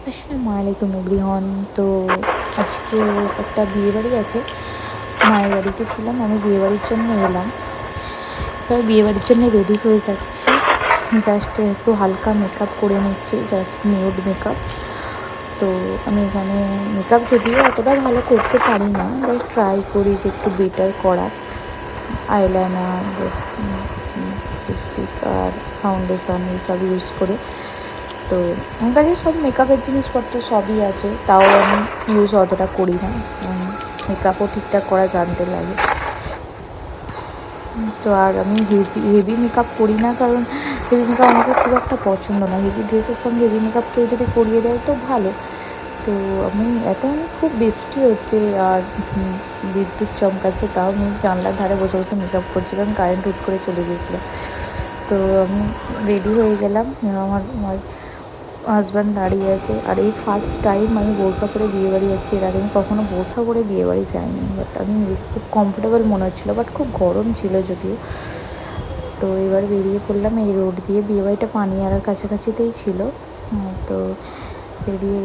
আসসালামু আলাইকুম এভরিওয়ান। তো আজকে একটা বিয়েবাড়ি আছে, মায়ের বাড়িতে ছিলাম। আমি বিয়েবাড়ির জন্য এলাম, তো বিয়েবাড়ির জন্য রেডি হয়ে যাচ্ছি। জাস্ট একটু হালকা মেকআপ করে নিচ্ছি, জাস্ট নিউড মেকআপ। তো আমি এখানে মেকআপ যদিও অতটা ভালো করতে পারি না, জাস্ট ট্রাই করি যে একটু বেটার করার। আইলাইনার, জাস্ট লিপস্টিক আর ফাউন্ডেশন এইসব ইউজ করে। তো আমার কাছে সব মেকআপের জিনিসপত্র সবই আছে, তাও আমি ইউজ অতটা করি না। মেকআপও ঠিকঠাক করা জানতে লাগে। তো আর আমি হেভি মেকআপ করি না, কারণ হেভি মেকআপ আমাকে খুব একটা পছন্দ না। হেভি ড্রেসের সঙ্গে হেভি মেকআপ কেউ যদি করিয়ে দেয় তো ভালো। তো আমি খুব বৃষ্টি হচ্ছে আর বিদ্যুৎ চমকাচ্ছে, তাও আমি জানলার ধারে বসে বসে মেকআপ করছি, কারণ কারেন্ট হুট করে চলে গেছিলো। তো আমি রেডি হয়ে গেলাম, আমার হাজব্যান্ড দাঁড়িয়ে আছে। আর এই ফার্স্ট টাইম আমি বোরখা পরে বিয়েবাড়ি যাচ্ছি। এর আগে আমি কখনো বোরখা পরে বিয়েবাড়ি যাইনি, বাট আমি খুব কমফোর্টেবল মনে হচ্ছিলো, বাট খুব গরম ছিল যদিও। তো এবার বেরিয়ে পড়লাম এই রোড দিয়ে। বিয়েবাড়িটা পানিয়ারার কাছাকাছিতেই ছিল। তো বেরিয়ে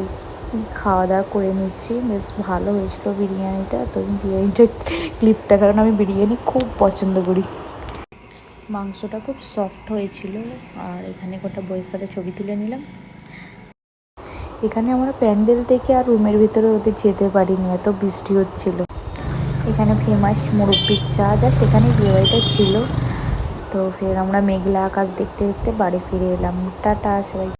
খাওয়া দাওয়া করে নিচ্ছি। বেশ ভালো হয়েছিল বিরিয়ানিটা। তো বিরিয়ানিটা ক্লিপটা, কারণ আমি বিরিয়ানি খুব পছন্দ করি। মাংসটা খুব সফট হয়েছিল। আর এখানে গোটা বইয়ের সাথে ছবি তুলে নিলাম। এখানে আমরা প্যান্ডেল থেকে আর রুমের ভিতরে ওদের যেতে পারিনি, এত বৃষ্টি হচ্ছিল। এখানে ফেমাস মুরব্বির চা, জাস্ট এখানেই বিয়েবাড়িটা ছিল। তো ফের আমরা মেঘলা আকাশ দেখতে দেখতে বাড়ি ফিরে এলাম। টাটা সবাই।